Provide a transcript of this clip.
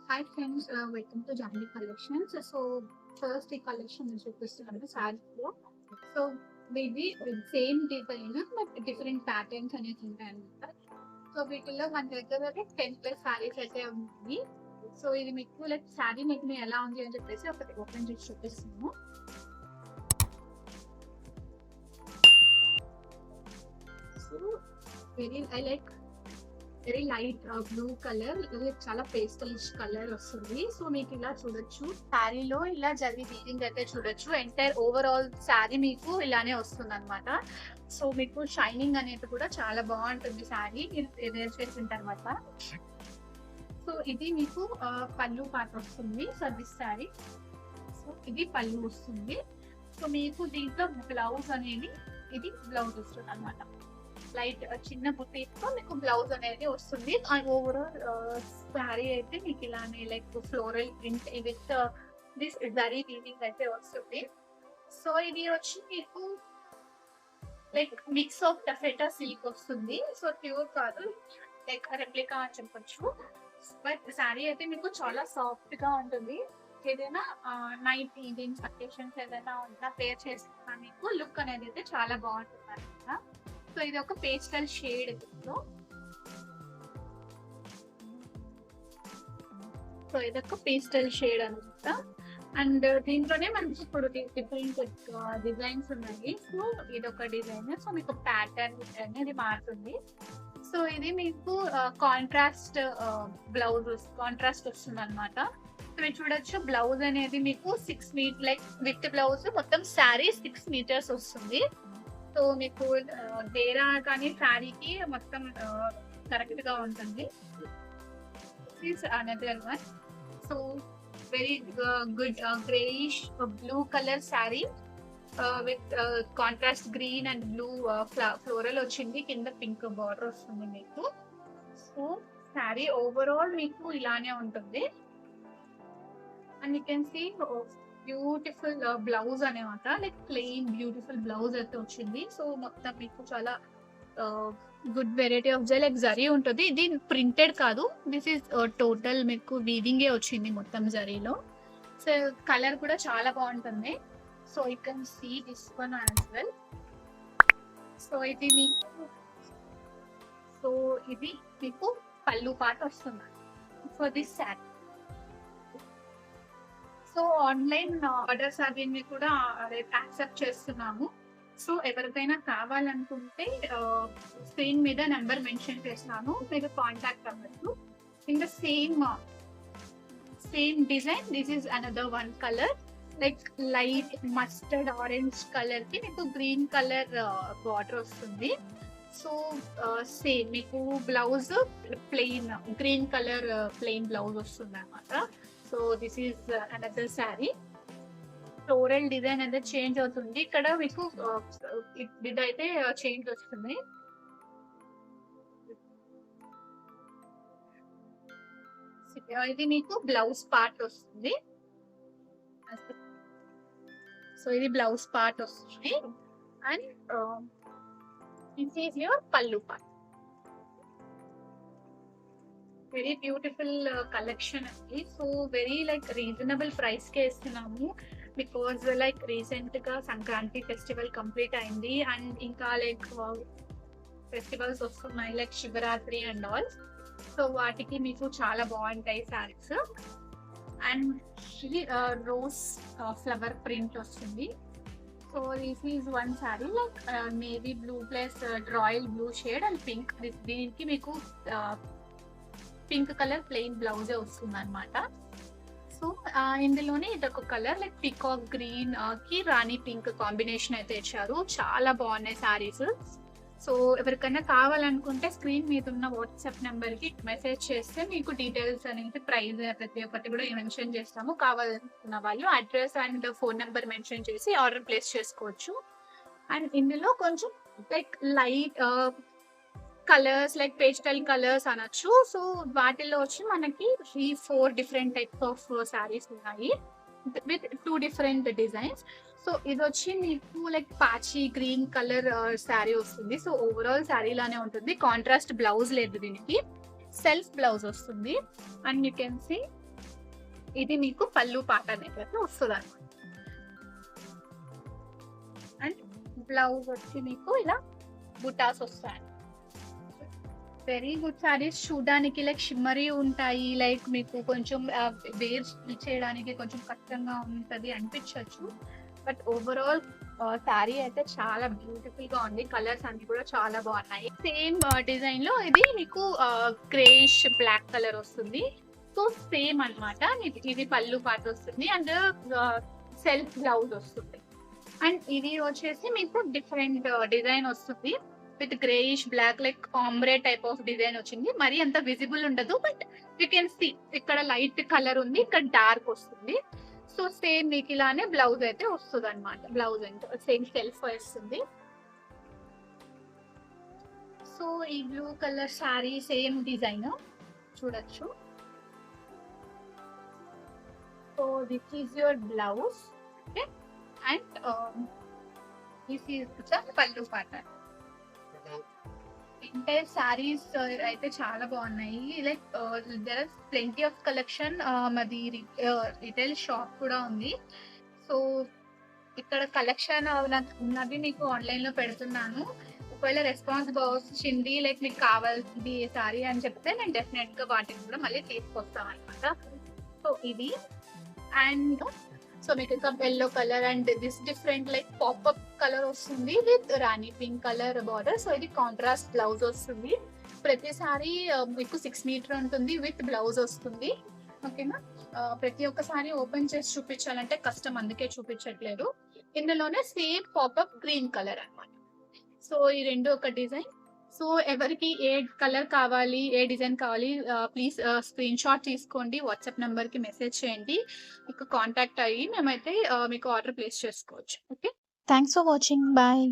Hi friends, welcome to Janvi Collections. So first the collection is requested on the side floor. So maybe with same design but different patterns అనేది ఉంటాయన్నమాట. So వీటిల్లో మన దగ్గర 10+ సారీస్ అయితే ఉన్నాయి. So ఇది మీకు లైక్ శారీ మీకు ఎలా ఉంది అని చెప్పేసి ఒకటి ఓపెన్ చేసి చూపిస్తున్నాము. So very light blue colour, ఇది చాలా పేస్టలిష్ కలర్ వస్తుంది. సో మీకు ఇలా చూడొచ్చు, శారీలో ఇలా జరీ వీవింగ్ అయితే చూడొచ్చు. ఎంటైర్ ఓవరాల్ శారీ మీకు ఇలానే వస్తుంది అనమాట. సో మీకు షైనింగ్ అనేది కూడా చాలా బాగుంటుంది శారీ వేర్ చేసిన తర్వాత. సో ఇది మీకు పళ్ళు పాట వస్తుంది సర్వీస్ శారీ. సో ఇది పళ్ళు వస్తుంది. సో మీకు దీంట్లో బ్లౌజ్ అనేది ఇది బ్లౌజ్ వస్తుంది అనమాట. లైట్ చిన్న బుటీతో మీకు బ్లౌజ్ అనేది వస్తుంది. అండ్ ఓవరాల్ శారీ అయితే మీకు ఇలానే like floral print with this zari weaving అయితే వస్తుంది. సో ఇది వచ్చి మీకు లైక్ మిక్స్ ఆఫ్ టఫెటా సిల్క్ వస్తుంది. సో ప్యూర్ కాదు, లైక్ రెప్లికా అని చెప్పొచ్చు. బట్ శారీ అయితే మీకు చాలా సాఫ్ట్ గా ఉంటుంది. ఏదైనా నైట్ ఈవినింగ్ అకేషన్స్ ఏదైనా ఉన్నా పేర్ చేస్తున్నా మీకు లుక్ అనేది అయితే చాలా బాగుంటుంది అనమాట. సో ఇది ఒక పేస్టల్ షేడ్. సో ఇది ఒక పేస్టల్ షేడ్ అనమాట. అండ్ దీంట్లోనే మనకి ఇప్పుడు డిఫరెంట్ డిజైన్స్ ఉన్నాయి. సో ఇది ఒక డిజైన్. సో మీకు ప్యాటర్న్ అనేది మారుతుంది. సో ఇది మీకు కాంట్రాస్ట్ బ్లౌజ్ కాంట్రాస్ట్ వస్తుంది అనమాట. సో మీరు చూడొచ్చు, బ్లౌజ్ అనేది మీకు 6 మీటర్ లైక్ విత్ బ్లౌజ్ మొత్తం శారీ 6 మీటర్స్ వస్తుంది. సో మీకు డేరా కానీ శారీకి మొత్తం కరెక్ట్ గా ఉంటుంది. Another one. So very good greyish blue colour sari with contrast green and blue floral వచ్చింది. కింద పింక్ బార్డర్ వస్తుంది మీకు. సో శారీ ఓవరాల్ మీకు ఇలానే ఉంటుంది. And you can see beautiful blouse అనమాట. లైక్ ప్లెయిన్ బ్యూటిఫుల్ బ్లౌజ్ అయితే వచ్చింది. సో మొత్తం మీకు చాలా good variety of like zari ఉంటుంది. ఇది ప్రింటెడ్ కాదు, దిస్ ఈస్ టోటల్ మీకు వీవింగే వచ్చింది మొత్తం జరీలో. సో కలర్ కూడా చాలా బాగుంటుంది. So you can see this one as well. So ఇది మీకు పళ్ళు పాట వస్తుంది for this sari. So online orders అవి కూడా యాక్సెప్ట్ చేస్తున్నాము. సో ఎవరికైనా కావాలనుకుంటే స్క్రీన్ మీద నెంబర్ మెన్షన్ చేస్తున్నాను, మీరు కాంటాక్ట్ అవ్వచ్చు. In the same design this is another one colour, like light mustard orange colour కి మీకు గ్రీన్ కలర్ బార్డర్ వస్తుంది. సో సేమ్ మీకు blouse plain green colour plain blouse వస్తుంది అనమాట. So this is another sari. Floral design అయితే change అవుతుంది. ఇక్కడ మీకు ఇదైతే చేంజ్ వస్తుంది. ఇది మీకు బ్లౌజ్ పార్ట్ వస్తుంది. సో ఇది బ్లౌజ్ పార్ట్ వస్తుంది. అండ్ దిస్ ఈస్ యువర్ పళ్ళు పార్ట్. వెరీ బ్యూటిఫుల్ కలెక్షన్ అండి. So very like reasonable price కే ఇస్తున్నాము. బికాజ్ లైక్ రీసెంట్ గా సంక్రాంతి ఫెస్టివల్ కంప్లీట్ అయింది. అండ్ ఇంకా లైక్ ఫెస్టివల్స్ వస్తున్నాయి like Shivaratri and all. So వాటికి మీకు చాలా బాగుంటాయి శారీస్. అండ్ ఇది రోజ్ ఫ్లవర్ ప్రింట్ వస్తుంది. So this is one sari like navy blue plus royal blue shade and pink. దీనికి మీకు పింక్ కలర్ ప్లెయిన్ బ్లౌజే వస్తుంది అనమాట. సో ఇందులోనే ఇదొక కలర్ లైక్ పీకాక్ గ్రీన్ కి రాణి పింక్ కాంబినేషన్ అయితే ఇచ్చారు. చాలా బాగున్నాయి శారీస్. సో ఎవరికైనా కావాలనుకుంటే స్క్రీన్ మీద ఉన్న వాట్సాప్ నెంబర్ కి మెసేజ్ చేస్తే మీకు డీటెయిల్స్ అనేది ప్రైస్ ప్రతి ఒక్కటి కూడా మెన్షన్ చేస్తాము. కావాలనుకున్న వాళ్ళు address and phone number mention చేసి ఆర్డర్ ప్లేస్ చేసుకోవచ్చు. అండ్ ఇందులో కొంచెం like light colours like pastel colours అనొచ్చు. సో వాటిల్లో వచ్చి మనకి 4 డిఫరెంట్ టైప్స్ ఆఫ్ శారీస్ ఉన్నాయి విత్ 2 డిఫరెంట్ డిజైన్స్. సో ఇది వచ్చి మీకు లైక్ పాచి గ్రీన్ కలర్ శారీ వస్తుంది. సో ఓవరాల్ శారీ లానే ఉంటుంది. కాంట్రాస్ట్ బ్లౌజ్ లేదు, దీనికి సెల్ఫ్ బ్లౌజ్ వస్తుంది. అండ్ యూ కెన్ సీ ఇది మీకు పళ్ళు పాట అనేది అయితే వస్తుంది అనమాట. అండ్ బ్లౌజ్ వచ్చి మీకు ఇలా బుటాస్ వస్తాయి. వెరీ గుడ్ సారీస్, చూడడానికి లైక్ షిమ్మరీ ఉంటాయి, లైక్ మీకు కొంచెం వేర్ చేయడానికి కొంచెం కష్టంగా ఉంటది అనిపించవచ్చు. బట్ ఓవరాల్ శారీ అయితే చాలా బ్యూటిఫుల్ గా ఉంది. కలర్స్ అన్ని కూడా చాలా బాగున్నాయి. సేమ్ డిజైన్ లో ఇది మీకు గ్రేష్ బ్లాక్ కలర్ వస్తుంది. సో సేమ్ అన్నమాట. ఇది పళ్ళు పార్ట్ వస్తుంది అండ్ సెల్ఫ్ బ్లౌజ్ వస్తుంది. అండ్ ఇది వచ్చేసి మీకు డిఫరెంట్ డిజైన్ వస్తుంది with greyish black like ombre type of design వచ్చింది. మరి అంత విజిబుల్ ఉండదు, బట్ యూ కెన్ సీ ఇక్కడ లైట్ కలర్ ఉంది, ఇక్కడ డార్క్ వస్తుంది. సో సేమ్ మీకు ఇలానే బ్లౌజ్ అయితే వస్తుంది అనమాట. బ్లౌజ్ అంటే సేమ్ సెల్ఫ్ వస్తుంది. సో ఈ blue colour sari same design చూడొచ్చు. So this is your blouse, okay, and this is the pallu part. Entire saris అయితే చాలా బాగున్నాయి. Like there are plenty of collection. మాది రిటైల్ షాప్ కూడా ఉంది. సో ఇక్కడ కలెక్షన్ నాకు ఉన్నది మీకు ఆన్లైన్ లో పెడుతున్నాను. ఒకవేళ రెస్పాన్స్ వచ్చింది, లైక్ మీకు కావాల్సింది సారీ అని చెప్తే నేను డెఫినెట్ గా వాటిని కూడా మళ్ళీ తీసుకొస్తాను అనమాట. సో ఇది అండ్ సో మీకు ఇంకా yellow colour and this different like pop up colour వస్తుంది with rani pink colour border. So ఇది కాంట్రాస్ట్ బ్లౌజ్ వస్తుంది. ప్రతిసారి మీకు 6 మీటర్ ఉంటుంది విత్ బ్లౌజ్ వస్తుంది, ఓకేనా. ప్రతి ఒక్కసారి ఓపెన్ చేసి చూపించాలంటే కష్టం, అందుకే చూపించట్లేదు. ఇందులోనే సేమ్ పాపప్ గ్రీన్ కలర్ అన్నమాట. సో ఈ రెండు ఒక డిజైన్. సో ఎవరికి ఏ కలర్ కావాలి, ఏ డిజైన్ కావాలి, ప్లీజ్ స్క్రీన్ షాట్ తీసుకోండి, వాట్సాప్ నెంబర్ కి మెసేజ్ చేయండి, మీకు కాంటాక్ట్ అయ్యి మేమైతే మీకు ఆర్డర్ ప్లేస్ చేసుకోవచ్చు. Okay, thanks for watching. Bye.